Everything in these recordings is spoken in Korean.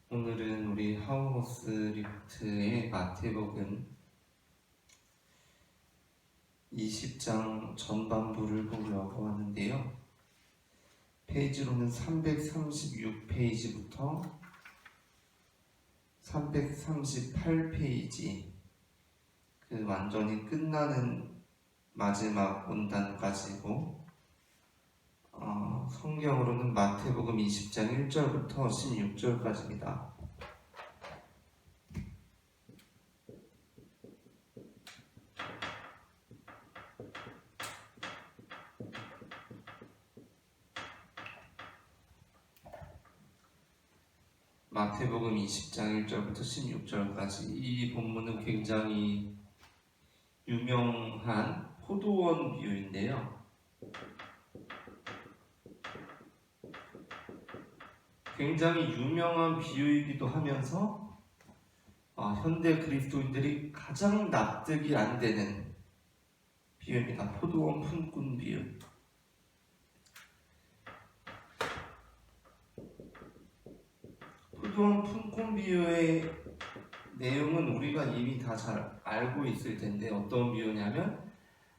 오늘은 우리 하우머스 리프트의 마태복음 20장 전반부를 보려고 하는데요. 페이지로는 336페이지부터 338페이지, 그 완전히 끝나는 마지막 문단까지고, 성경으로는 마태복음 20장 1절부터 16절까지입니다. 마태복음 20장 1절부터 16절까지. 이 본문은 굉장히 유명한 포도원 비유인데요. 굉장히 유명한 비유이기도 하면서 현대 그리스도인들이 가장 납득이 안 되는 비유입니다. 포도원 품꾼 비유. 포도원 품꾼 비유의 내용은 우리가 이미 다 잘 알고 있을 텐데, 어떤 비유냐면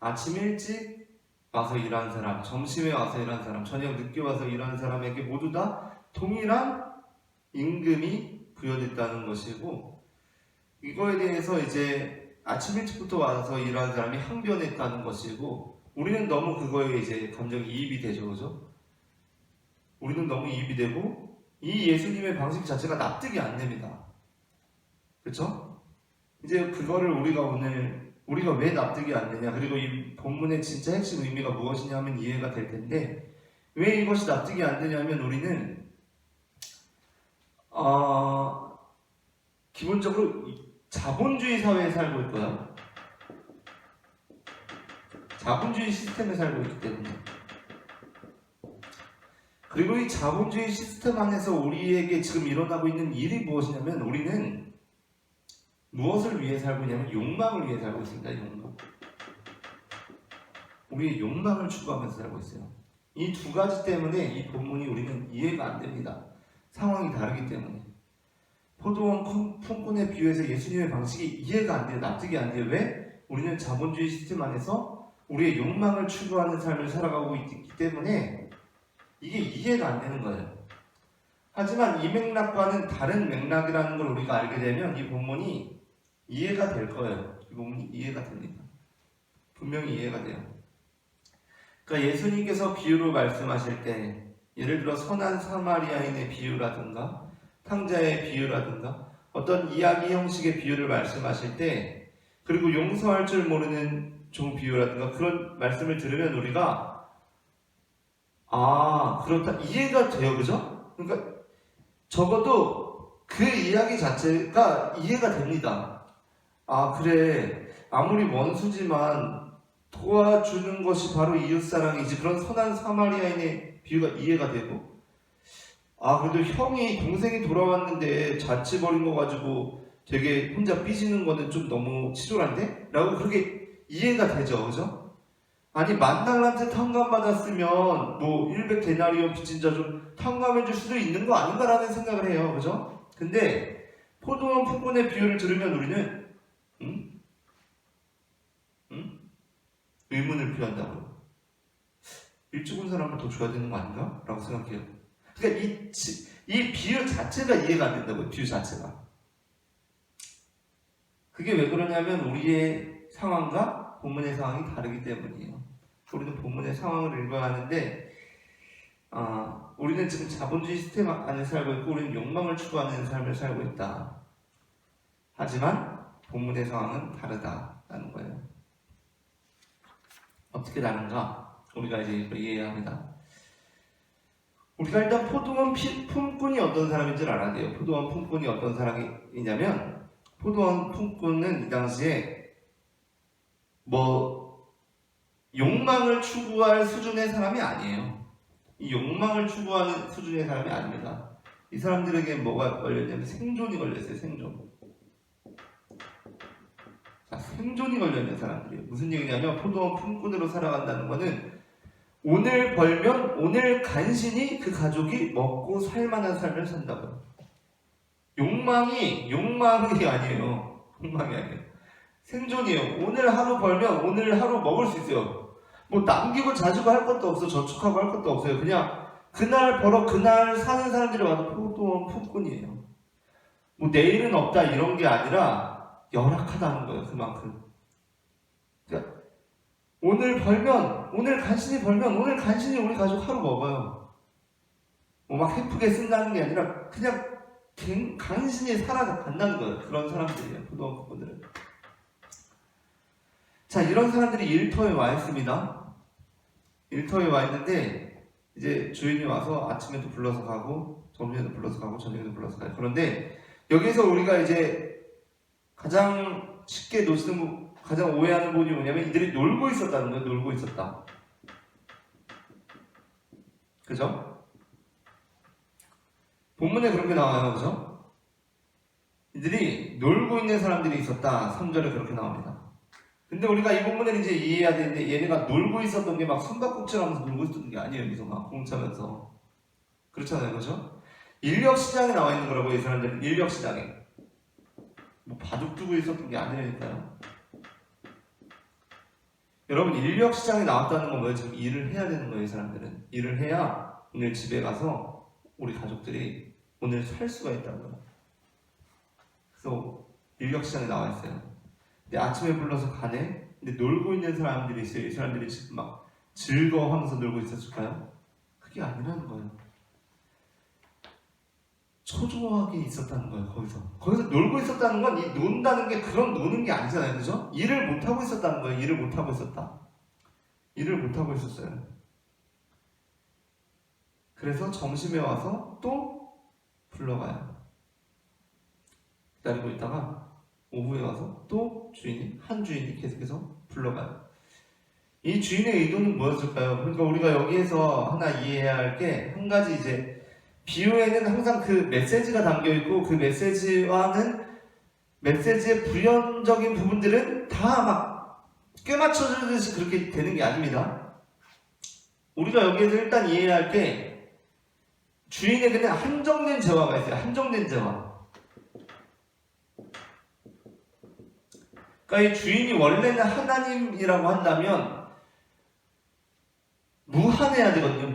아침 일찍 와서 일하는 사람, 점심에 와서 일하는 사람, 저녁 늦게 와서 일하는 사람에게 모두 다 동일한 임금이 부여됐다는 것이고, 이거에 대해서 이제 아침 일찍부터 와서 일하는 사람이 항변했다는 것이고, 우리는 너무 그거에 이제 감정이입이 되죠, 그죠? 우리는 너무 이입이 되고 이 예수님의 방식 자체가 납득이 안 됩니다. 그렇죠? 이제 그거를 우리가 왜 납득이 안 되냐, 그리고 이 본문의 진짜 핵심 의미가 무엇이냐 하면 이해가 될 텐데, 왜 이것이 납득이 안 되냐면 우리는 기본적으로 자본주의 사회에 살고 있고요. 자본주의 시스템에 살고 있기 때문에, 그리고 이 자본주의 시스템 안에서 우리에게 지금 일어나고 있는 일이 무엇이냐면, 우리는 무엇을 위해 살고 있냐면 욕망을 위해 살고 있습니다. 욕망. 우리의 욕망을 추구하면서 살고 있어요. 이 두 가지 때문에 이 본문이 우리는 이해가 안 됩니다. 상황이 다르기 때문에. 포도원 품꾼의 비유에서 예수님의 방식이 이해가 안 돼요. 납득이 안 돼요. 왜? 우리는 자본주의 시스템 안에서 우리의 욕망을 추구하는 삶을 살아가고 있기 때문에 이게 이해가 안 되는 거예요. 하지만 이 맥락과는 다른 맥락이라는 걸 우리가 알게 되면 이 본문이 이해가 될 거예요. 이 본문이 이해가 됩니다. 분명히 이해가 돼요. 그러니까 예수님께서 비유로 말씀하실 때, 예를 들어 선한 사마리아인의 비유라든가 탕자의 비유라든가 어떤 이야기 형식의 비유를 말씀하실 때, 그리고 용서할 줄 모르는 종 비유라든가 그런 말씀을 들으면 우리가 그렇다, 이해가 돼요. 그죠? 그러니까 적어도 그 이야기 자체가 이해가 됩니다. 그래, 아무리 원수지만 도와주는 것이 바로 이웃사랑이지. 그런 선한 사마리아인의 비유가 이해가 되고, 그래도 동생이 돌아왔는데 자취 버린 거 가지고 되게 혼자 삐지는 거는 좀 너무 치졸한데? 라고 그렇게 이해가 되죠. 그죠? 아니, 만달란트 탕감받았으면 100데나리온 빚진 자 좀 탕감해줄 수도 있는 거 아닌가라는 생각을 해요. 그죠? 근데 포도원 품꾼의 비유를 들으면 우리는 의문을 표한다고요. 일찍 온 사람을 더 줘야 되는 거 아닌가? 라고 생각해요. 그러니까 이 비유 자체가 이해가 안 된다고요. 비유 자체가. 그게 왜 그러냐면 우리의 상황과 본문의 상황이 다르기 때문이에요. 우리는 본문의 상황을 읽어야 하는데, 우리는 지금 자본주의 시스템 안에 살고 있고 우리는 욕망을 추구하는 삶을 살고 있다. 하지만 본문의 상황은 다르다라는 거예요. 어떻게 다른가? 우리가 이제 이해해야 합니다. 우리가 일단 포도원 품꾼이 어떤 사람인지를 알아야 돼요. 포도원 품꾼이 어떤 사람이냐면, 포도원 품꾼은 이 당시에 욕망을 추구할 수준의 사람이 아니에요. 이 욕망을 추구하는 수준의 사람이 아닙니다. 이 사람들에게 뭐가 걸렸냐면 생존이 걸렸어요. 생존이 걸려있는 사람들이에요. 무슨 얘기냐면, 포도원 품꾼으로 살아간다는 것은 오늘 벌면 오늘 간신히 그 가족이 먹고 살만한 삶을 산다고요. 욕망이 아니에요. 욕망이 아니에요. 생존이에요. 오늘 하루 벌면 오늘 하루 먹을 수 있어요. 뭐 남기고 자주고 할 것도 없어. 저축하고 할 것도 없어요. 그냥 그날 벌어 그날 사는 사람들이 와도 포도원 품꾼이에요. 뭐 내일은 없다 이런 게 아니라 열악하다는 거예요. 그만큼. 그러니까 오늘 벌면 오늘 간신히 벌면 오늘 간신히 우리 가족 하루 먹어요. 뭐 막 예쁘게 쓴다는 게 아니라 그냥 간신히 살아간다는 거예요. 그런 사람들이에요. 포도원 품꾼들은. 자, 이런 사람들이 일터에 와 있습니다. 일터에 와 있는데 이제 주인이 와서 아침에도 불러서 가고 점심에도 불러서 가고 저녁에도 불러서 가요. 그런데 여기서 우리가 이제 가장 쉽게 놓치는 가장 오해하는 부분이 뭐냐면 이들이 놀고 있었다는 거예요. 놀고 있었다. 그죠? 본문에 그렇게 나와요. 그죠? 이들이 놀고 있는 사람들이 있었다. 3절에 그렇게 나옵니다. 근데 우리가 이 부분을 이제 이해해야 되는데 얘네가 놀고 있었던 게 막 숨바꼭질하면서 놀고 있었던 게 아니에요. 여기서 막 공차면서 그렇잖아요. 그죠? 인력시장에 나와 있는 거라고 이 사람들은 인력시장에 뭐 바둑 두고 있었던 게 아니라니까요. 여러분 인력시장에 나왔다는 건 뭐예요? 지금 일을 해야 되는 거예요. 이 사람들은 일을 해야 오늘 집에 가서 우리 가족들이 오늘 살 수가 있다는 거예요. 그래서 인력시장에 나와 있어요. 근데 아침에 불러서 가네? 근데 놀고 있는 사람들이 있어요. 이 사람들이 지금 막 즐거워하면서 놀고 있었을까요? 그게 아니라는 거예요. 초조하게 있었다는 거예요. 거기서 놀고 있었다는 건 이 논다는 게 그런 노는 게 아니잖아요. 그죠? 일을 못하고 있었다는 거예요. 일을 못하고 있었다. 일을 못하고 있었어요. 그래서 점심에 와서 또 불러가요. 기다리고 있다가 오후에 와서 또 한 주인이 계속해서 불러가요. 이 주인의 의도는 뭐였을까요? 그러니까 우리가 여기에서 하나 이해해야 할 게 한 가지 이제 비유에는 항상 그 메시지가 담겨있고 그 메시지의 부연적인 부분들은 다 막 꿰맞춰주듯이 그렇게 되는 게 아닙니다. 우리가 여기에서 일단 이해해야 할 게 주인에게는 한정된 재화가 있어요. 한정된 재화. 그러니까 이 주인이 원래는 하나님이라고 한다면 무한해야 되거든요.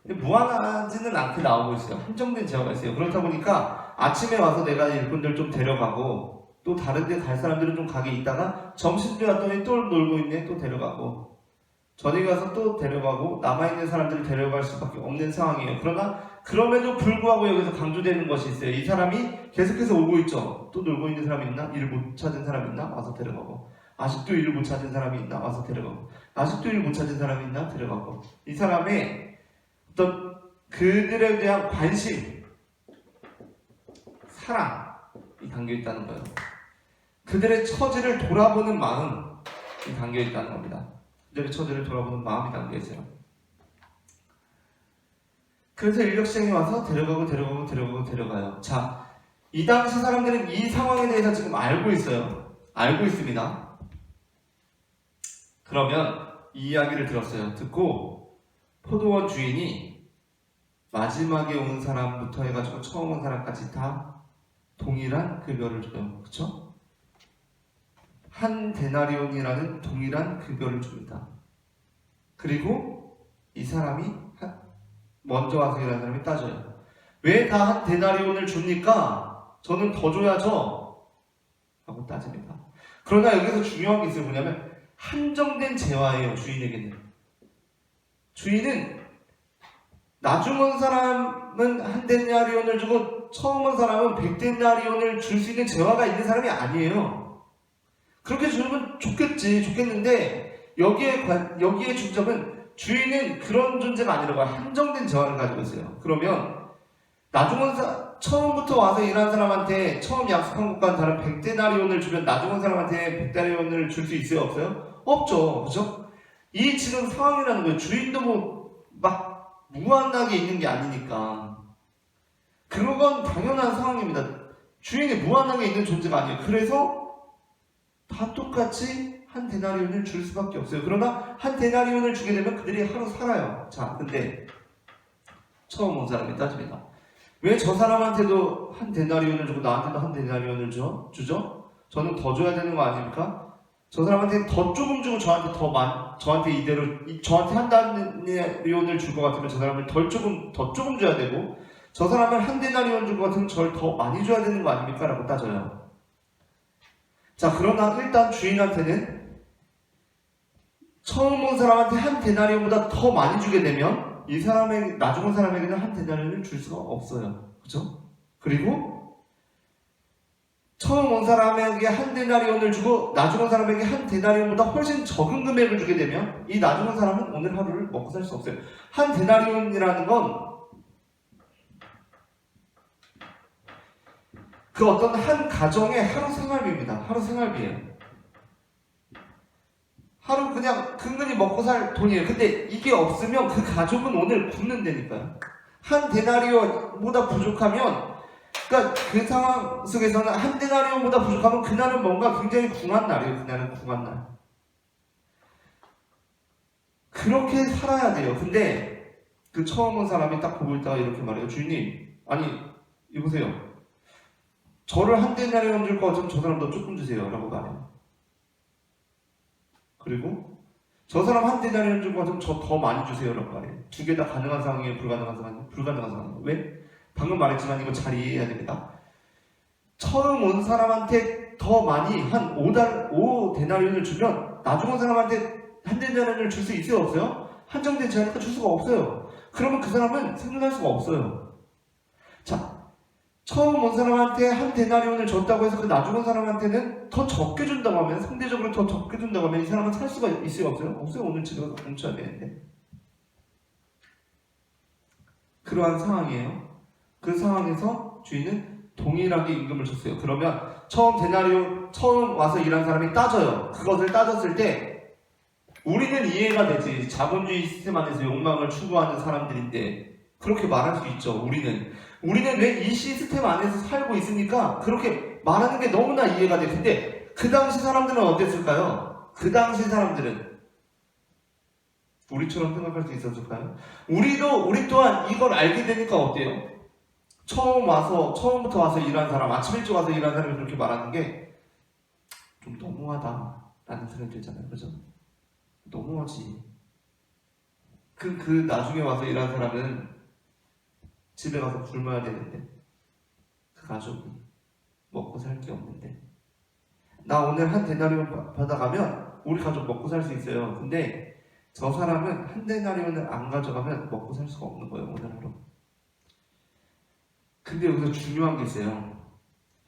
근데 무한하지는 않게 나오고 있어요. 한정된 재화가 있어요. 그렇다 보니까 아침에 와서 내가 일꾼들 좀 데려가고 또 다른 데 갈 사람들은 좀 가게 있다가 점심때 왔더니 또 놀고 있네. 또 데려가고 저녁에 가서 또 데려가고 남아있는 사람들을 데려갈 수밖에 없는 상황이에요. 그럼에도 불구하고 여기서 강조되는 것이 있어요. 이 사람이 계속해서 오고 있죠. 또 놀고 있는 사람이 있나? 일을 못 찾은 사람이 있나? 와서 데려가고 아직도 일을 못 찾은 사람이 있나? 와서 데려가고 아직도 일을 못 찾은 사람이 있나? 데려가고 이 사람의 어떤 그들에 대한 관심, 사랑이 담겨있다는 거예요. 그들의 처지를 돌아보는 마음이 담겨있다는 겁니다. 그들의 처지를 돌아보는 마음이 담겨있어요. 그래서 인력시장에 와서 데려가요. 자, 이 당시 사람들은 이 상황에 대해서 지금 알고 있어요. 알고 있습니다. 그러면 이 이야기를 들었어요. 듣고 포도원 주인이 마지막에 온 사람부터 해가지고 처음 온 사람까지 다 동일한 급여를 줘요. 그쵸? 한 데나리온이라는 동일한 급여를 줍니다. 그리고 이 사람이 먼저 와서 일하는 사람이 따져요. 왜 다 한 데나리온을 줍니까? 저는 더 줘야죠. 하고 따집니다. 그러나 여기서 중요한 게 있어요. 뭐냐면 한정된 재화예요. 주인에게는. 주인은 나중 온 사람은 한 데나리온을 주고 처음 온 사람은 100데나리온을 줄 수 있는 재화가 있는 사람이 아니에요. 그렇게 주면 좋겠는데 여기에 중점은 주인은 그런 존재가 아니라고 한정된 재화를 가지고 있어요. 그러면 나중 온 처음부터 와서 일한 사람한테 처음 약속한 것과는 다른 100데나리온을 주면 나중 온 사람한테 100데나리온을 줄 수 있어요? 없어요? 없죠. 그죠? 이 지금 상황이라는 거예요. 주인도 뭐 막 무한하게 있는 게 아니니까. 그건 당연한 상황입니다. 주인이 무한하게 있는 존재가 아니에요. 그래서 다 똑같이 한 데나리온을 줄 수밖에 없어요. 그러나 한 데나리온을 주게 되면 그들이 하루 살아요. 자, 근데 처음 온 사람이 따집니다. 왜 저 사람한테도 한 데나리온을 주고 나한테도 한 데나리온을 주죠? 저는 더 줘야 되는 거 아닙니까? 저 사람한테 더 조금 주고 저한테 이대로 저한테 한 데나리온을 줄 것 같으면 저 사람을 더 조금 줘야 되고, 저 사람을 한 데나리온 줄 것 같으면 저를 더 많이 줘야 되는 거 아닙니까? 라고 따져요. 자, 그러나 일단 주인한테는 처음 온 사람한테 한 데나리온보다 더 많이 주게 되면 이 사람에게, 나중 온 사람에게는 한 데나리온을 줄 수가 없어요. 그죠? 그리고 처음 온 사람에게 한 데나리온을 주고 나중 온 사람에게 한 데나리온보다 훨씬 적은 금액을 주게 되면 이 나중 온 사람은 오늘 하루를 먹고 살 수 없어요. 한 데나리온이라는 건 그 어떤 한 가정의 하루 생활비입니다. 하루 생활비예요. 하루 그냥 근근히 먹고 살 돈이에요. 근데 이게 없으면 그 가족은 오늘 굶는다니까요. 한 데나리온보다 부족하면, 그러니까 그 상황 속에서는 한 데나리온보다 부족하면 그날은 뭔가 굉장히 궁한 날이에요. 그날은 궁한 날. 그렇게 살아야 돼요. 근데 그 처음 온 사람이 딱 보고 있다가 이렇게 말해요. 주인님, 아니 이보세요. 저를 한 데나리온 줄 거 같으면 저 사람도 조금 주세요. 라고 말해요. 그리고 저 사람 한 데나리온 줄 거 같으면 저 더 많이 주세요. 라고 말해요. 두 개 다 가능한 상황이에요? 불가능한 상황이에요? 불가능한 상황이에요. 왜? 방금 말했지만 이거 잘 이해해야 됩니다. 처음 온 사람한테 더 많이 한 5데나리온을 주면 나중 온 사람한테 한 데나리온을 줄 수 있어요? 없어요? 한정되지 않으니까 줄 수가 없어요. 그러면 그 사람은 생존할 수가 없어요. 자, 처음 온 사람한테 한 데나리온을 줬다고 해서 그 나중 온 사람한테는 더 적게 준다고 하면, 상대적으로 더 적게 준다고 하면 이 사람은 살 수가 있어요? 없어요? 없어요. 오늘 집에 가서 굶쳐야 되는데. 그러한 상황이에요. 그 상황에서 주인은 동일하게 임금을 줬어요. 그러면 처음 와서 일한 사람이 따져요. 그것을 따졌을 때 우리는 이해가 되지. 자본주의 시스템 안에서 욕망을 추구하는 사람들인데 그렇게 말할 수 있죠. 우리는 왜 이 시스템 안에서 살고 있으니까 그렇게 말하는 게 너무나 이해가 돼. 근데 그 당시 사람들은 어땠을까요? 그 당시 사람들은 우리처럼 생각할 수 있었을까요? 우리 또한 이걸 알게 되니까 어때요? 처음부터 와서 일한 사람, 아침 일찍 와서 일한 사람이 그렇게 말하는 게 좀 너무하다라는 생각이 들잖아요. 그죠? 너무하지. 그 나중에 와서 일한 사람은 집에 가서 굶어야 되는데, 그 가족이 먹고 살 게 없는데, 나 오늘 한 데나리온 받아가면 우리 가족 먹고 살 수 있어요. 근데 저 사람은 한 데나리온을 안 가져가면 먹고 살 수가 없는 거예요. 오늘 하루. 근데 여기서 중요한 게 있어요.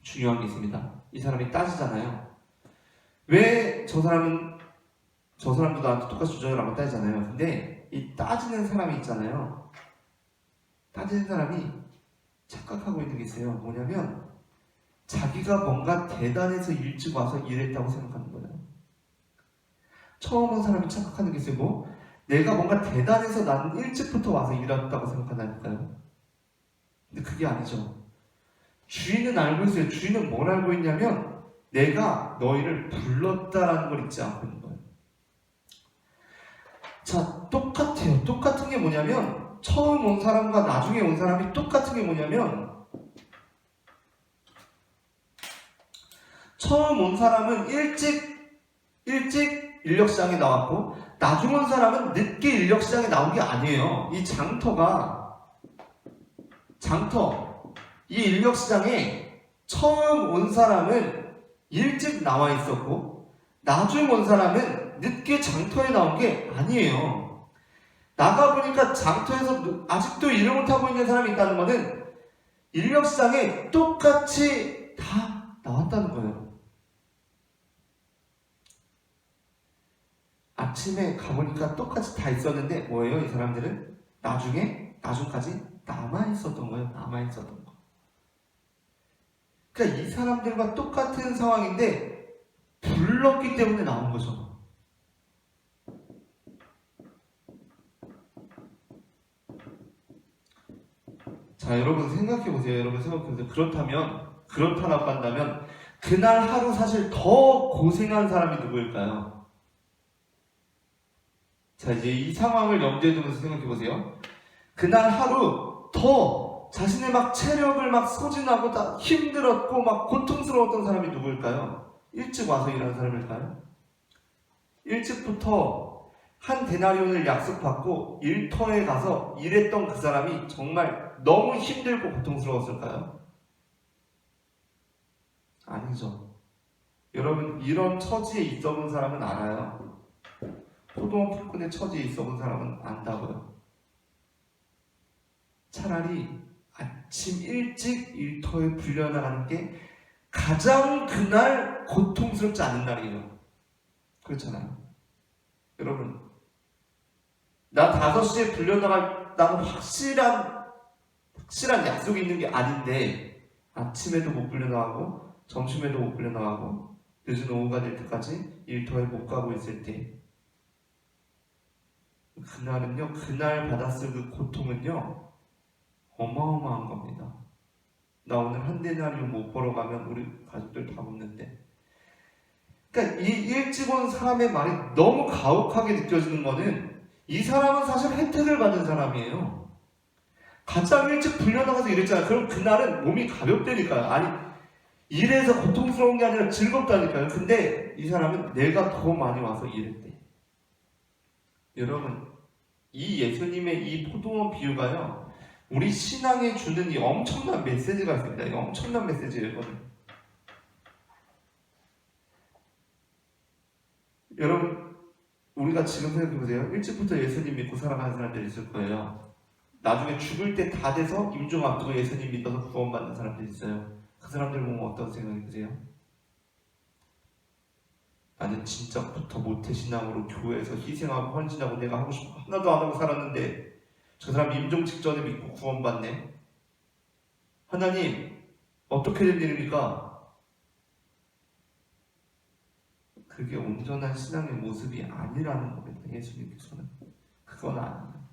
중요한 게 있습니다. 이 사람이 따지잖아요. 왜 저 사람도 나한테 똑같이 주저라고 따지잖아요. 근데 이 따지는 사람이 있잖아요. 따지는 사람이 착각하고 있는 게 있어요. 뭐냐면 자기가 뭔가 대단해서 일찍 와서 일했다고 생각하는 거예요. 처음 온 사람이 착각하는 게 있어요. 내가 뭔가 대단해서 나는 일찍부터 와서 일했다고 생각한다니까요. 근데 그게 아니죠. 주인은 알고 있어요. 주인은 뭘 알고 있냐면 내가 너희를 불렀다라는 걸 잊지 않고 있는 거예요. 자, 똑같아요. 똑같은 게 뭐냐면 처음 온 사람과 나중에 온 사람이 똑같은 게 뭐냐면 처음 온 사람은 일찍 인력시장에 나왔고 나중 온 사람은 늦게 인력시장에 나온 게 아니에요. 이 이 인력시장에 처음 온 사람은 일찍 나와 있었고 나중 온 사람은 늦게 장터에 나온 게 아니에요. 나가보니까 장터에서 아직도 일을 못하고 있는 사람이 있다는 것은 인력시장에 똑같이 다 나왔다는 거예요. 아침에 가보니까 똑같이 다 있었는데 뭐예요? 이 사람들은 나중까지 남아있었던 거예요. 남아있었던 거. 그러니까 이 사람들과 똑같은 상황인데 불렀기 때문에 나온 거죠. 자, 여러분 생각해보세요. 그렇다라고 한다면 그날 하루 사실 더 고생한 사람이 누구일까요? 자, 이제 이 상황을 염두에 두면서 생각해보세요. 그날 하루 더 자신의 막 체력을 막 소진하고 다 힘들었고 막 고통스러웠던 사람이 누구일까요? 일찍 와서 일하는 사람일까요? 일찍부터 한 데나리온을 약속받고 일터에 가서 일했던 그 사람이 정말 너무 힘들고 고통스러웠을까요? 아니죠. 여러분, 이런 처지에 있어본 사람은 알아요. 포도원 품꾼의 처지에 있어본 사람은 안다고요. 차라리 아침 일찍 일터에 불려나가는 게 가장 그날 고통스럽지 않은 날이에요. 그렇잖아요. 여러분, 나 5시에 불려나갈, 나는 확실한 약속이 있는 게 아닌데 아침에도 못 불려나가고 점심에도 못 불려나가고 늦은 오후가 될 때까지 일터에 못 가고 있을 때, 그날은요, 그날 받았을 그 고통은요 어마어마한 겁니다. 나 오늘 한 데나리온 못 벌어 가면 우리 가족들 다 굶는데. 그러니까 이 일찍 온 사람의 말이 너무 가혹하게 느껴지는 거는, 이 사람은 사실 혜택을 받은 사람이에요. 가장 일찍 불려나가서 일했잖아요. 그럼 그날은 몸이 가볍다니까요. 아니, 일해서 고통스러운 게 아니라 즐겁다니까요. 근데 이 사람은 내가 더 많이 와서 일했대. 여러분, 이 예수님의 이 포도원 비유가요, 우리 신앙에 주는 이 엄청난 메시지가 있습니다. 이 엄청난 메시지예요, 이거는. 여러분, 우리가 지금 생각해보세요. 일찍부터 예수님 믿고 살아가는 사람들이 있을 거예요. 나중에 죽을 때 다 돼서 임종 앞두고 예수님 믿어서 구원받는 사람들이 있어요. 그 사람들 보면 어떤 생각이 드세요? 나는 진짜부터 모태신앙으로 교회에서 희생하고 헌신하고 내가 하고 싶은 거 하나도 안 하고 살았는데 저 사람 임종 직전에 믿고 구원받네. 하나님, 어떻게 된 일입니까? 그게 온전한 신앙의 모습이 아니라는 겁니다. 예수님께서는. 그건 아니에요.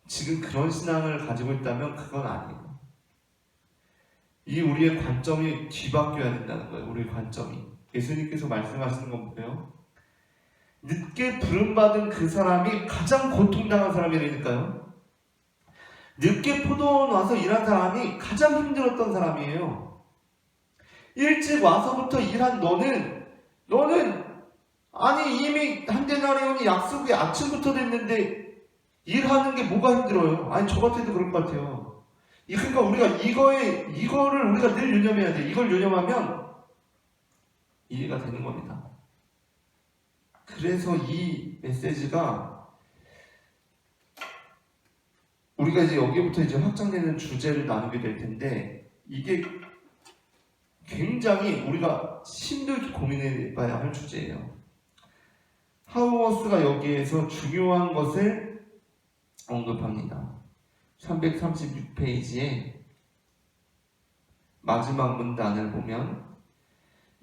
지금 그런 신앙을 가지고 있다면 그건 아니에요. 이 우리의 관점이 뒤바뀌어야 된다는 거예요. 우리의 관점이. 예수님께서 말씀하시는 건 뭐예요? 늦게 부름받은 그 사람이 가장 고통당한 사람이라니까요. 늦게 포도원 와서 일한 사람이 가장 힘들었던 사람이에요. 일찍 와서부터 일한 너는 아니 이미 한 데나리온이 약속이 아침부터 됐는데 일하는 게 뭐가 힘들어요? 아니 저 같아도 그럴 것 같아요. 그러니까 우리가 이거를 우리가 늘 유념해야 돼. 이걸 유념하면 이해가 되는 겁니다. 그래서 이 메시지가 우리가 이제 여기부터 이제 확장되는 주제를 나누게 될 텐데, 이게 굉장히 우리가 힘들게 고민해 봐야 할 주제예요. 하우어스가 여기에서 중요한 것을 언급합니다. 336페이지에 마지막 문단을 보면,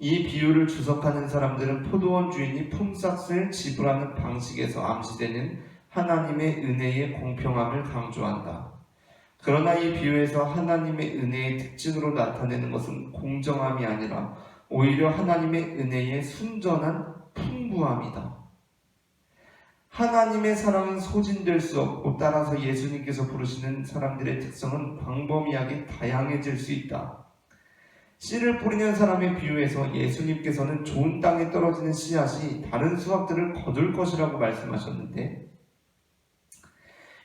이 비유를 주석하는 사람들은 포도원 주인이 품삯을 지불하는 방식에서 암시되는 하나님의 은혜의 공평함을 강조한다. 그러나 이 비유에서 하나님의 은혜의 특징으로 나타내는 것은 공정함이 아니라 오히려 하나님의 은혜의 순전한 풍부함이다. 하나님의 사랑은 소진될 수 없고, 따라서 예수님께서 부르시는 사람들의 특성은 광범위하게 다양해질 수 있다. 씨를 뿌리는 사람의 비유에서 예수님께서는 좋은 땅에 떨어지는 씨앗이 다른 수확들을 거둘 것이라고 말씀하셨는데,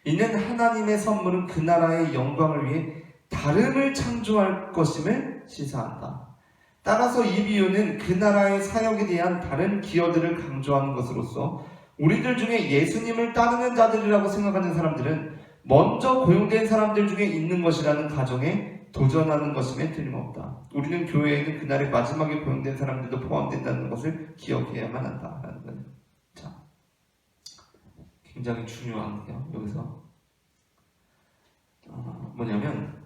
이는 하나님의 선물은 그 나라의 영광을 위해 다름을 창조할 것임을 시사한다. 따라서 이 비유는 그 나라의 사역에 대한 다른 기여들을 강조하는 것으로서 우리들 중에 예수님을 따르는 자들이라고 생각하는 사람들은 먼저 고용된 사람들 중에 있는 것이라는 가정에 도전하는 것임에 틀림없다. 우리는 교회에는 그날의 마지막에 고용된 사람들도 포함된다는 것을 기억해야만 한다라는 거예요. 자, 굉장히 중요한데요. 여기서 뭐냐면,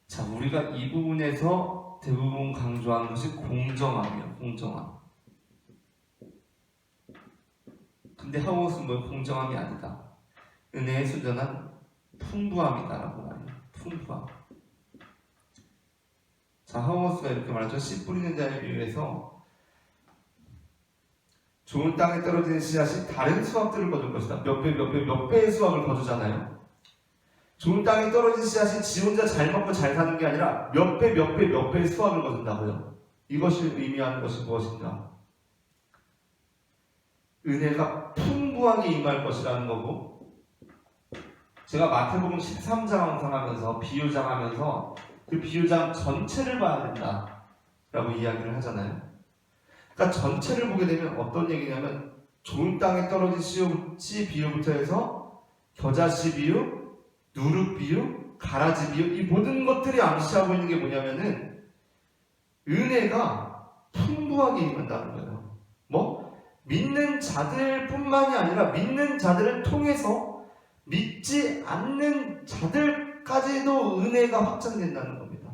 자, 우리가 이 부분에서 대부분 강조하는 것이 공정함이에요. 공정함. 근데 하우스는 뭐 공정함이 아니다. 은혜의 순전한 풍부함이다라고 말해요. 풍부함. 자, 하우스가 이렇게 말하죠. 씨 뿌리는 자에 비유해서 좋은 땅에 떨어지는 씨앗이 다른 수확들을 거둘 것이다. 몇 배의 수확을 거두잖아요. 좋은 땅에 떨어진 씨앗이 지 혼자 잘 먹고 잘 사는 게 아니라 몇 배, 몇 배, 몇 배의 수확을 거둔다고요. 이것이 의미하는 것이 무엇인가? 은혜가 풍부하게 임할 것이라는 거고, 제가 마태복음 13장 항상하면서 비유장하면서 그 비유장 전체를 봐야 된다라고 이야기를 하잖아요. 그러니까 전체를 보게 되면 어떤 얘기냐면 좋은 땅에 떨어진 씨 비유부터 해서 겨자씨 비유, 누룩 비유, 가라지 비유, 이 모든 것들이 암시하고 있는 게 뭐냐면은 은혜가 풍부하게 임한다는 거예요. 뭐? 믿는 자들뿐만이 아니라 믿는 자들을 통해서 믿지 않는 자들까지도 은혜가 확장된다는 겁니다.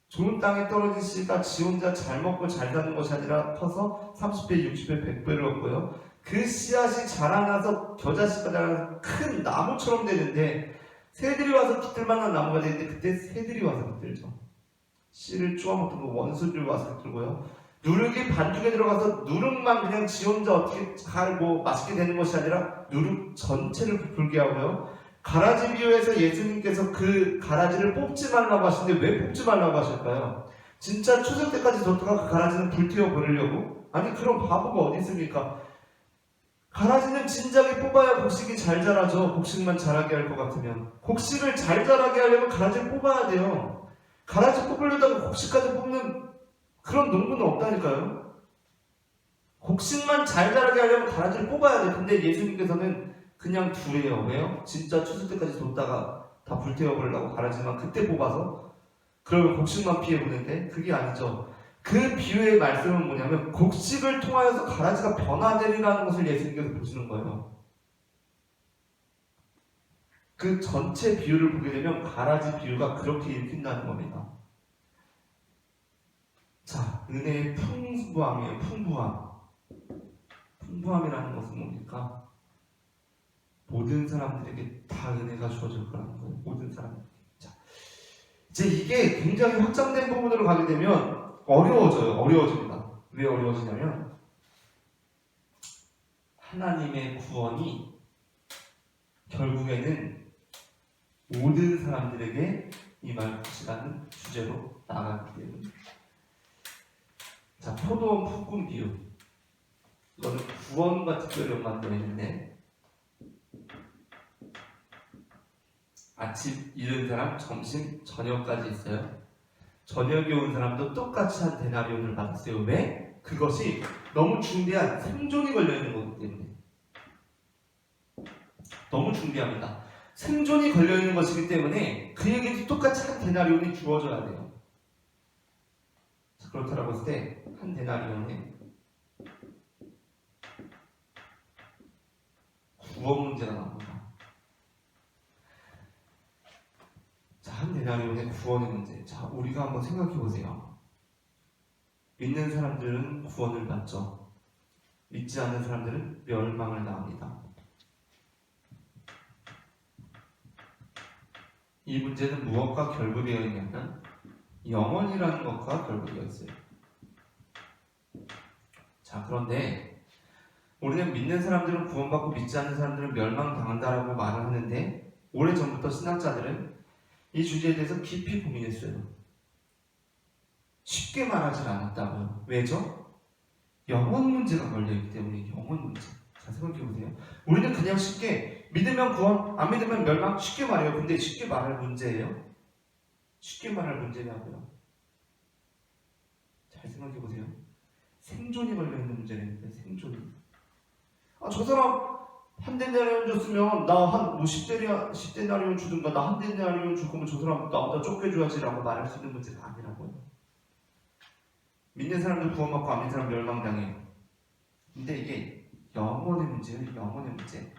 좋은 땅에 떨어진 씨가 지 혼자 잘 먹고 잘 사는 것이 아니라 커서 30배, 60배, 100배를 얻고요. 그 씨앗이 자라나서 겨자씨가 자라나서 큰 나무처럼 되는데 새들이 와서 깃들만한 나무가 되는데 그때 새들이 와서 깃들죠. 씨를 쪼아먹던 거 원수들이 와서 깃들고요. 누룩이 반죽에 들어가서 누룩만 그냥 지 혼자 어떻게 잘 맛있게 되는 것이 아니라 누룩 전체를 부풀게 하고요. 가라지 비유에서 예수님께서 그 가라지를 뽑지 말라고 하시는데 왜 뽑지 말라고 하실까요? 진짜 추석 때까지 뒀다가 그 가라지는 불태워 버리려고? 아니 그런 바보가 어디 있습니까? 가라지는 진작에 뽑아야 곡식이 잘 자라죠. 곡식만 자라게 할 것 같으면. 곡식을 잘 자라게 하려면 가라지를 뽑아야 돼요. 가라지 뽑으려다가 곡식까지 뽑는 그런 농부는 없다니까요. 곡식만 잘 자라게 하려면 가라지를 뽑아야 돼. 근데 예수님께서는 그냥 두래요. 왜요? 진짜 추수 때까지 뒀다가 다 불태워버리려고 가라지만 그때 뽑아서 그러면 곡식만 피해보는데 그게 아니죠. 그 비유의 말씀은 뭐냐면 곡식을 통하여서 가라지가 변화되리라는 것을 예수님께서 보시는 거예요. 그 전체 비유를 보게 되면 가라지 비유가 그렇게 읽힌다는 겁니다. 자, 은혜의 풍부함이에요. 풍부함. 풍부함이라는 것은 뭡니까? 모든 사람들에게 다 은혜가 주어질 거라는 거예요. 모든 사람들에게. 자, 이제 이게 굉장히 확장된 부분으로 가게 되면 어려워집니다. 왜 어려워지냐면 하나님의 구원이 결국에는 모든 사람들에게 임할 것이라는 주제로 나가기 때문에. 자, 포도원 푸꾼 비유. 이거는 구원과 특별히 연관되어 있는데 아침 일은 사람, 점심, 저녁까지 있어요. 저녁에 온 사람도 똑같이 한 데나리온을 받았어요. 왜? 그것이 너무 중대한 생존이 걸려있는 거기 때문에. 너무 중대합니다. 생존이 걸려있는 것이기 때문에 그에게도 똑같이 한 데나리온이 주어져야 돼요. 자, 그렇다고 했을 때 한 데나리온에 구원 문제가 나옵니다. 자, 한 데나리온의 구원의 문제. 자, 우리가 한번 생각해 보세요. 믿는 사람들은 구원을 받죠. 믿지 않는 사람들은 멸망을 당합니다. 이 문제는 무엇과 결부되어 있냐면 영원이라는 것과 결부되어 있어요. 자, 그런데 우리는 믿는 사람들은 구원받고 믿지 않는 사람들은 멸망당한다라고 말을 하는데 오래전부터 신학자들은 이 주제에 대해서 깊이 고민했어요. 쉽게 말하지 않았다고요. 왜죠? 영원 문제가 걸려있기 때문에. 영원 문제. 자, 생각해보세요. 우리는 그냥 쉽게 믿으면 구원, 안 믿으면 멸망 쉽게 말해요. 근데 쉽게 말할 문제예요? 쉽게 말할 문제냐고요. 잘 생각해보세요. 생존이 걸려있는 문제라니까요. 생존이. 아, 저 사람 한 데나리온 줬으면 나 한 10데나리온 주든가 나 한 데나리온 줄 거면 저 사람 나 혼자 쫓겨줘야지라고 말할 수 있는 문제가 아니라고요. 믿는 사람들 구원받고 안 믿는 사람 멸망당해요. 근데 이게 영혼의 문제예요. 영혼의 문제.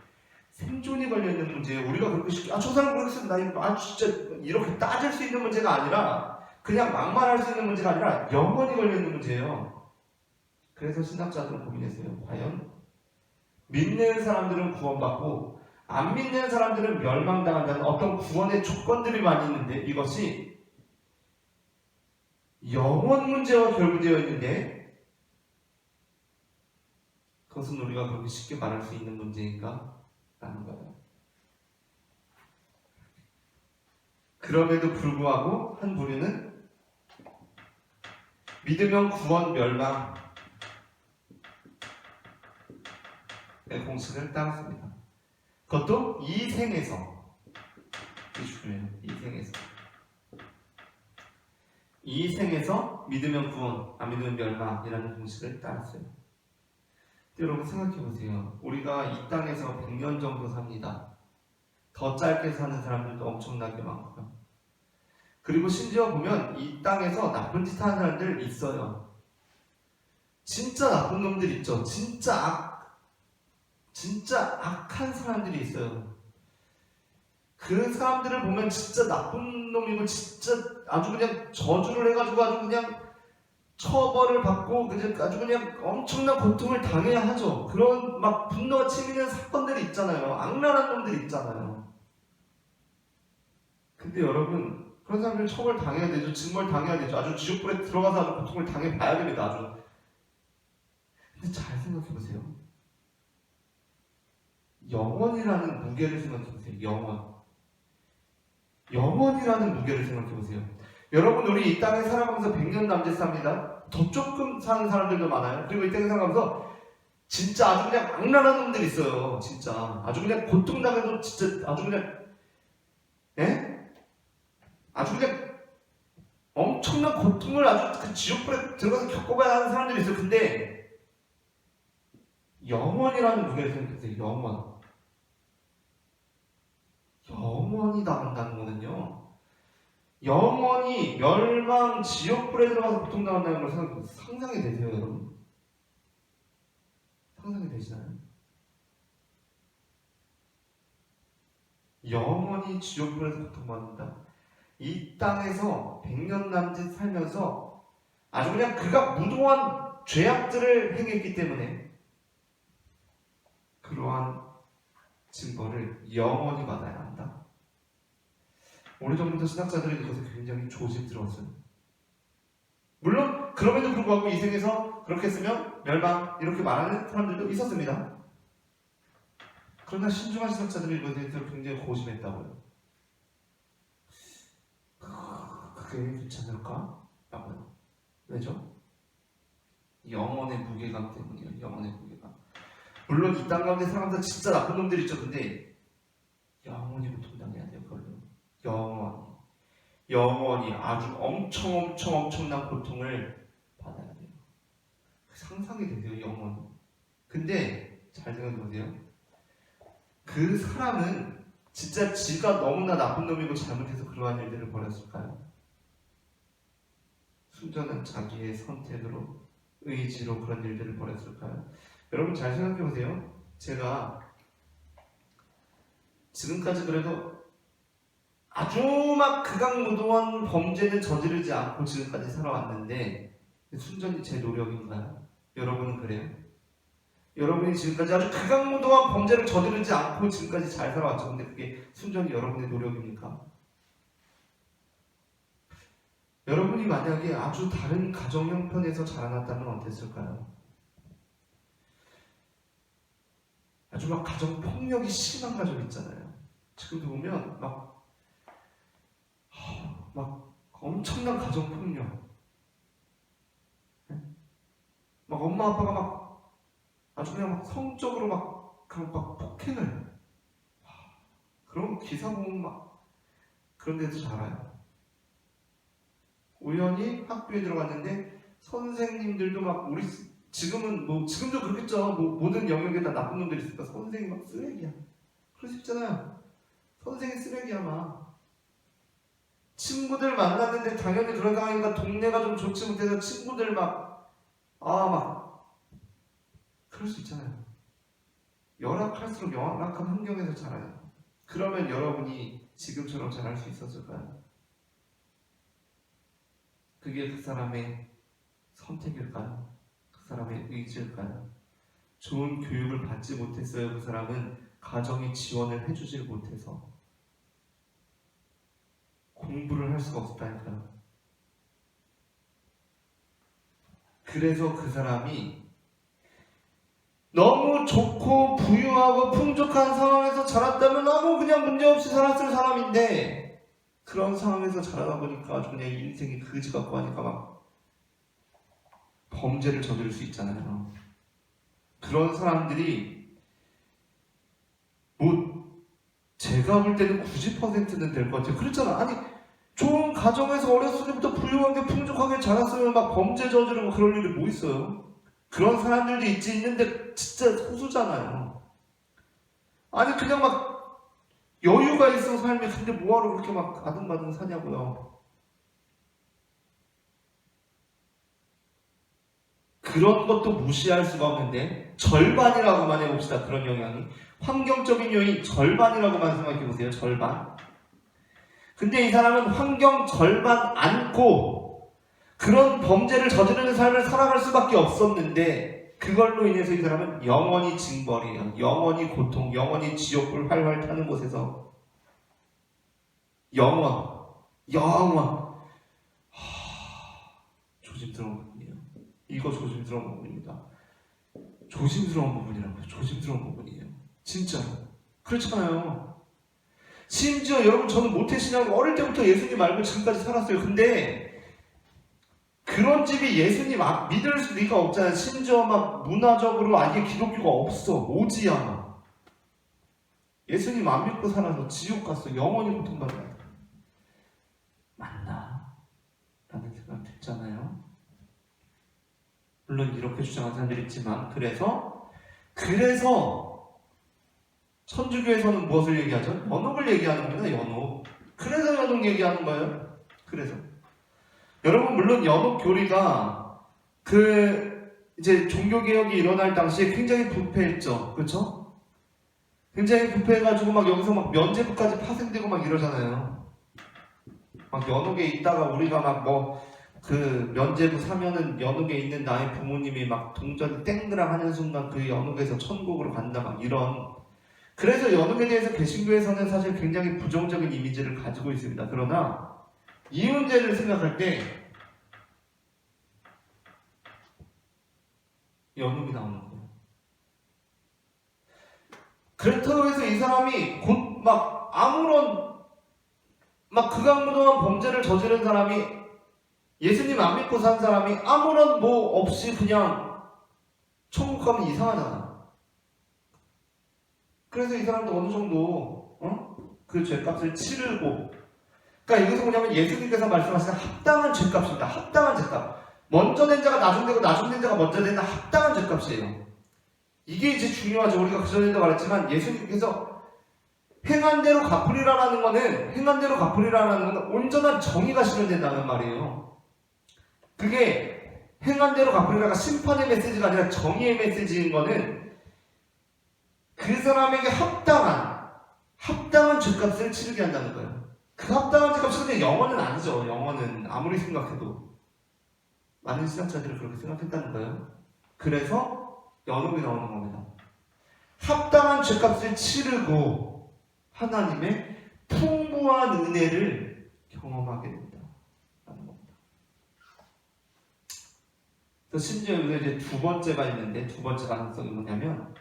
생존이 걸려있는 문제예요. 우리가 그렇게 쉽게 저 사람 그렇게 나 이거 진짜 이렇게 따질 수 있는 문제가 아니라 그냥 막말할 수 있는 문제가 아니라 영혼이 걸려있는 문제예요. 그래서 신학자들은 고민했어요. 과연 믿는 사람들은 구원받고 안 믿는 사람들은 멸망당한다는 어떤 구원의 조건들이 많이 있는데 이것이 영혼 문제와 결부되어 있는데 그것은 우리가 그렇게 쉽게 말할 수 있는 문제인가? 라는 거예요. 그럼에도 불구하고 한 부류는 믿으면 구원 멸망의 공식을 따랐습니다. 그것도 이 생에서. 이 생에서 믿으면 구원, 안 믿으면 멸망이라는 공식을 따랐어요. 여러분 생각해보세요. 우리가 이 땅에서 100년 정도 삽니다. 더 짧게 사는 사람들도 엄청나게 많고요. 그리고 심지어 보면 이 땅에서 나쁜 짓 하는 사람들 있어요. 진짜 나쁜 놈들 있죠. 진짜 악한 사람들이 있어요. 그 사람들을 보면 진짜 나쁜 놈이고 진짜 아주 그냥 저주를 해가지고 아주 그냥 처벌을 받고 아주 그냥 엄청난 고통을 당해야 하죠. 그런 막 분노가 치미는 사건들이 있잖아요. 악랄한 놈들이 있잖아요. 근데 여러분 그런 사람들 처벌 당해야 되죠. 징벌 당해야 되죠. 아주 지옥불에 들어가서 아주 고통을 당해봐야 됩니다. 아주. 근데 잘 생각해보세요. 영원이라는 무게를 생각해보세요. 영원이라는 무게를 생각해보세요. 여러분 우리 이 땅에 살아가면서 100년 남짓 삽니다. 더 조금 사는 사람들도 많아요. 그리고 이 땅에 살아가면서 진짜 아주 그냥 악랄한 놈들이 있어요. 진짜 아주 그냥 고통당해도 진짜 아주 그냥 아주 그냥 엄청난 고통을 아주 그 지옥불에 들어가서 겪어봐야 하는 사람들이 있어요. 근데 영원이라는 무게를 생각해보세요. 영원히 나간다는 거는요, 영원히 멸망 지옥불에 들어가서 고통당한다는 걸 상상이 되세요, 여러분? 상상이 되시나요? 영원히 지옥불에서 고통받는다. 이 땅에서 100년 남짓 살면서 아주 그냥 그가 무도한 죄악들을 행했기 때문에 그러한 징벌을 영원히 받아야 한다. 오래전부터 신학자들은 이것에 굉장히 조심스러웠어요. 물론 그럼에도 불구하고 이 생에서 그렇게 했으면 멸망 이렇게 말하는 사람들도 있었습니다. 그러나 신중한 신학자들이 이것에 대해서 굉장히 고심했다고요. 그게 괜찮을까? 라고요. 왜죠? 영혼의 무게감 때문이에요. 영혼의 무게감. 물론 이 땅 가운데 살아가면서 진짜 나쁜 놈들이 있죠. 근데 영원히 고통당해야 돼요. 그걸로 영원히 아주 엄청난 고통을 받아야 돼요. 상상이 되세요. 영원히. 근데 잘 생각해보세요. 그 사람은 진짜 지가 너무나 나쁜 놈이고 잘못해서 그러한 일들을 벌였을까요? 순전한 자기의 선택으로, 의지로 그런 일들을 벌였을까요? 여러분 잘 생각해보세요. 제가 지금까지 그래도 아주 막 극악무도한 범죄는 저지르지 않고 지금까지 살아왔는데 순전히 제 노력인가요? 여러분은 그래요? 여러분이 지금까지 아주 극악무도한 범죄를 저지르지 않고 지금까지 잘 살아왔죠. 근데 그게 순전히 여러분의 노력입니까? 여러분이 만약에 아주 다른 가정 형편에서 자라났다면 어땠을까요? 아주 막 가정 폭력이 심한 가정 있잖아요. 지금도 보면 막 엄청난 가정 폭력. 막 엄마 아빠가 막 아주 그냥 막 성적으로 막 폭행을. 그런 기사 보면 막 그런 데서 자라요. 우연히 학교에 들어갔는데 선생님들도 막 우리 지금도 그렇겠죠. 모든 영역에 다 나쁜 놈들이 있으니까 선생이 막 쓰레기야. 그럴 수 있잖아요. 선생이 쓰레기야 막. 친구들 만났는데 당연히 그런 상황이니까 동네가 좀 좋지 못해서 친구들 그럴 수 있잖아요. 열악할수록 열악한 환경에서 자라요. 그러면 여러분이 지금처럼 자랄 수 있었을까요? 그게 그 사람의 선택일까요? 그 사람의 의지일까요? 좋은 교육을 받지 못했어요. 그 사람은 가정이 지원을 해주질 못해서 공부를 할 수가 없었다니까요. 그래서 그 사람이 너무 좋고 부유하고 풍족한 상황에서 자랐다면 너무 그냥 문제없이 살았을 사람인데 그런 상황에서 자라다 보니까 아주 그냥 인생이 그지 같고 하니까 막 범죄를 저지를 수 있잖아요. 그런 사람들이 제가 볼 때는 90%는 될 것 같아요. 그렇잖아. 아니 좋은 가정에서 어렸을 때부터 부유하게 풍족하게 자랐으면 막 범죄 저지르고 그럴 일이 뭐 있어요? 그런 사람들도 있는데 진짜 소수잖아요. 아니 그냥 막 여유가 있어 삶이. 근데 뭐하러 그렇게 막 아등바등 사냐고요. 그런 것도 무시할 수가 없는데 절반이라고만 해봅시다. 그런 영향이 환경적인 요인 절반이라고만 생각해보세요. 절반. 근데 이 사람은 환경 절반 안고 그런 범죄를 저지르는 삶을 살아갈 수밖에 없었는데 그걸로 인해서 이 사람은 영원히 징벌이에요. 영원히 고통, 영원히 지옥불 활활 타는 곳에서 영원 조심스러운 부분이에요. 이거 조심스러운 부분입니다. 조심스러운 부분이라고요. 조심스러운 부분이에요. 진짜로. 그렇잖아요. 심지어 여러분 저는 모태신앙으로 어릴 때부터 예수님 알고 지금까지 살았어요. 근데 그런 집이 예수님 믿을 리가 없잖아요. 심지어 막 문화적으로 아예 기독교가 없어. 오지야. 예수님 안 믿고 살아서 지옥 갔어. 영원히 고통받아요. 맞나? 라는 생각 들잖아요. 물론 이렇게 주장하는 사람들이 있지만 그래서 천주교에서는 무엇을 얘기하죠? 연옥을 얘기하는구나. 연옥. 그래서 연옥 얘기하는 거예요. 그래서 여러분 물론 연옥 교리가 이제 종교개혁이 일어날 당시에 굉장히 부패했죠. 그렇죠? 굉장히 부패해가지고 막 여기서 막 면죄부까지 파생되고 막 이러잖아요. 막 연옥에 있다가 우리가 막 면죄부 사면은 연옥에 있는 나의 부모님이 막 동전이 땡그랑 하는 순간 그 연옥에서 천국으로 간다 막 이런. 그래서 연옥에 대해서 개신교에서는 사실 굉장히 부정적인 이미지를 가지고 있습니다. 그러나 이 문제를 생각할 때 연옥이 나오는 거예요. 그렇다고 해서 이 사람이 곧 막 아무런 막 극악무도한 범죄를 저지른 사람이 예수님 안 믿고 산 사람이 아무런 뭐 없이 그냥 천국 가면 이상하잖아. 그래서 이 사람도 어느 정도 그 죄값을 치르고, 그러니까 이것은 뭐냐면 예수님께서 말씀하시는 합당한 죄값입니다. 합당한 죄값. 먼저 된 자가 나중되고 나중된 자가 먼저 된다. 합당한 죄값이에요. 이게 이제 중요하죠. 우리가 그전에도 말했지만 예수님께서 행한 대로 갚으리라는 거는 온전한 정의가 실현된다는 말이에요. 그게 행한 대로 갚으리라가 심판의 메시지가 아니라 정의의 메시지인 거는 그 사람에게 합당한 죄값을 치르게 한다는 거예요. 그 합당한 죄값이 근데 영원은 아니죠. 영원은 아무리 생각해도 많은 신학자들이 그렇게 생각했다는 거예요. 그래서 연옥이 나오는 겁니다. 합당한 죄값을 치르고 하나님의 풍부한 은혜를 경험하게 된다라는 겁니다. 그래서 심지어 이제 두 번째가 있는데, 두 번째 가능성이 뭐냐면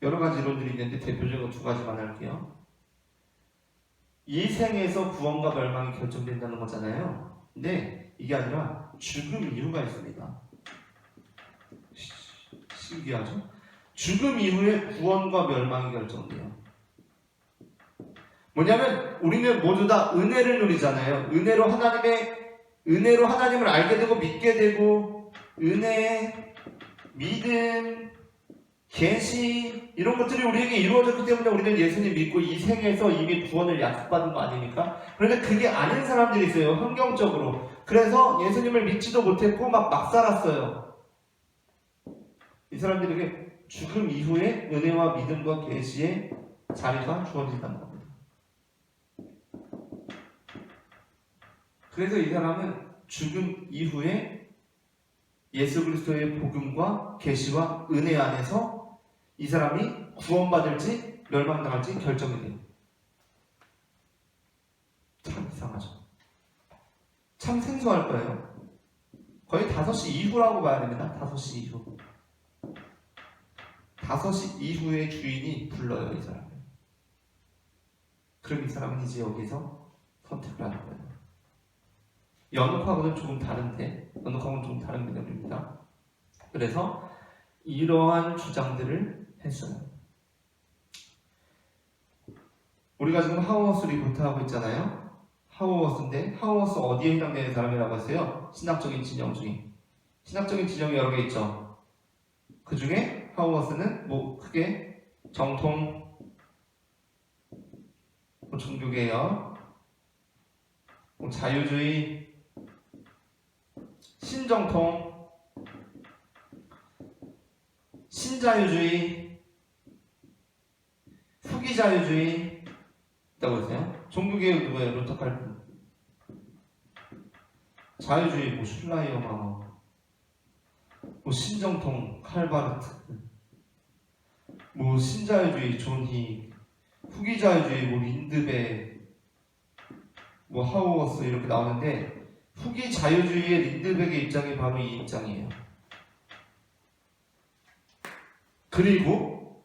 여러 가지 이론들이 있는데 대표적으로 두 가지만 할게요. 이 생에서 구원과 멸망이 결정된다는 거잖아요. 근데 이게 아니라 죽음 이후가 있습니다. 신기하죠? 죽음 이후에 구원과 멸망이 결정돼요. 뭐냐면 우리는 모두 다 은혜를 누리잖아요. 은혜로 하나님을 알게 되고 믿게 되고, 은혜, 믿음, 계시 이런 것들이 우리에게 이루어졌기 때문에 우리는 예수님 믿고 이 생에서 이미 구원을 약속받은 거 아닙니까? 그런데 그게 아닌 사람들이 있어요. 환경적으로. 그래서 예수님을 믿지도 못했고 막 살았어요. 이 사람들에게 죽음 이후에 은혜와 믿음과 계시의 자리가 주어진다는 겁니다. 그래서 이 사람은 죽음 이후에 예수 그리스도의 복음과 계시와 은혜 안에서 이 사람이 구원받을지 멸망당할지 결정이 돼요. 참 이상하죠. 참 생소할 거예요. 거의 5시 이후라고 봐야 됩니다. 5시 이후. 5시 이후에 주인이 불러요, 이 사람을. 그럼 이 사람은 이제 여기서 선택을 하는 거예요. 연옥하고는 조금 다른데, 연옥하고는 좀 다른 개념입니다. 그래서 이러한 주장들을 했어요. 우리가 지금 하우어스 리포트하고 있잖아요. 하우어스인데 하우어스 어디에 해당되는 사람이라고 했어요? 신학적인 진영 중에. 신학적인 진영이 여러 개 있죠. 그 중에 하우어스는 뭐 크게 정통, 뭐 종교개혁, 뭐 자유주의, 신정통, 신자유주의, 후기자유주의 있다고 했어요. 종교개혁 누구예요? 루터 칼빈. 자유주의 뭐 슐라이어마, 뭐 신정통 칼바르트, 뭐 신자유주의 존히, 후기자유주의 뭐 린드베, 뭐 하우어스 이렇게 나오는데 후기자유주의의 린드백의 입장이 바로 이 입장이에요. 그리고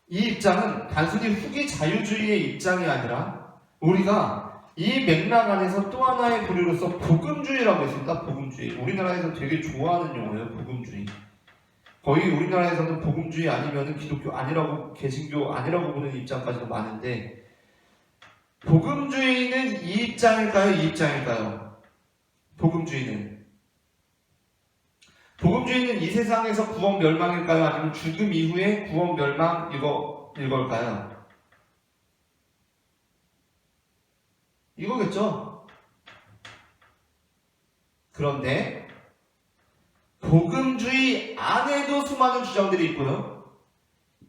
이 입장은 단순히 후기자유주의의 입장이 아니라 우리가 이 맥락 안에서 또 하나의 부류로서 복음주의라고 했습니다. 복음주의. 우리나라에서 되게 좋아하는 용어예요. 복음주의. 거의 우리나라에서는 복음주의 아니면 기독교 아니라고, 개신교 아니라고 보는 입장까지도 많은데, 복음주의는 이 입장일까요? 이 입장일까요? 복음주의는 이 세상에서 구원 멸망일까요? 아니면 죽음 이후에 구원 멸망 이걸까요? 이거겠죠? 그런데 복음주의 안에도 수많은 주장들이 있고요.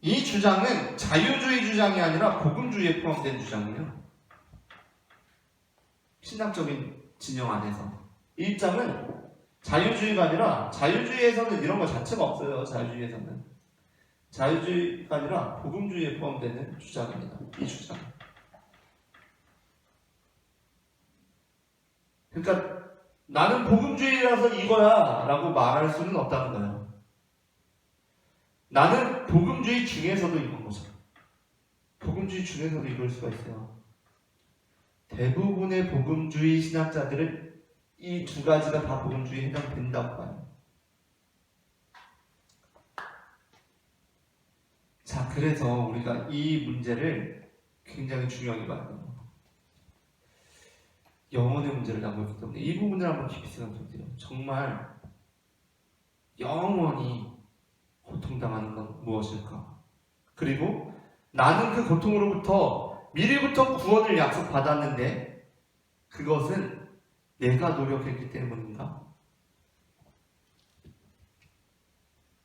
이 주장은 자유주의 주장이 아니라 복음주의에 포함된 주장이에요. 신학적인 진영 안에서. 이 입장은 자유주의가 아니라, 자유주의에서는 이런 거 자체가 없어요. 자유주의가 아니라 복음주의에 포함되는 주장입니다. 이 주장. 그러니까 나는 복음주의라서 이거야 라고 말할 수는 없다는 거예요. 나는 복음주의 중에서도 이건 거죠. 복음주의 중에서도 이럴 수가 있어요. 대부분의 복음주의 신학자들은 이 두 가지가 다 복음주의에 해당된다고 봐요. 자, 그래서 우리가 이 문제를 굉장히 중요하게 봐야 돼요. 영혼의 문제를 담고 때문에 이 부분을 한번 깊이 생각해 보세요. 정말 영원히 고통당하는 건 무엇일까? 그리고 나는 그 고통으로부터 미리부터 구원을 약속받았는데 그것은 내가 노력했기 때문인가?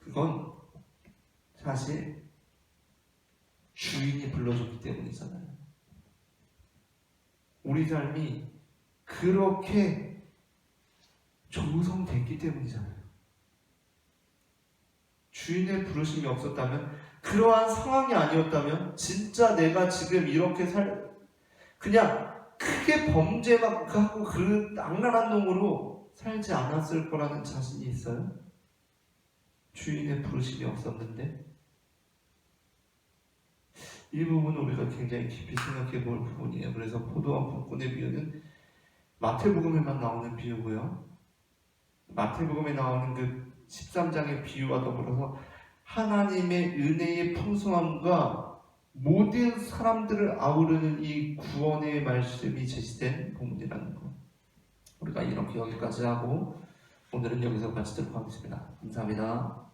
그건 사실 주인이 불러줬기 때문이잖아요. 우리 삶이 그렇게 조성됐기 때문이잖아요. 주인의 부르심이 없었다면, 그러한 상황이 아니었다면 진짜 내가 지금 이렇게 그냥 크게 범죄막 하고 그 악랄한 놈으로 살지 않았을 거라는 자신이 있어요? 주인의 부르심이 없었는데? 이 부분은 우리가 굉장히 깊이 생각해 볼 부분이에요. 그래서 포도원 품꾼의 비유는 마태복음에만 나오는 비유고요. 마태복음에 나오는 그 13장의 비유와 더불어서 하나님의 은혜의 풍성함과 모든 사람들을 아우르는 이 구원의 말씀이 제시된 본문이라는 것. 우리가 이렇게 여기까지 하고 오늘은 여기서 마치도록 하겠습니다. 감사합니다.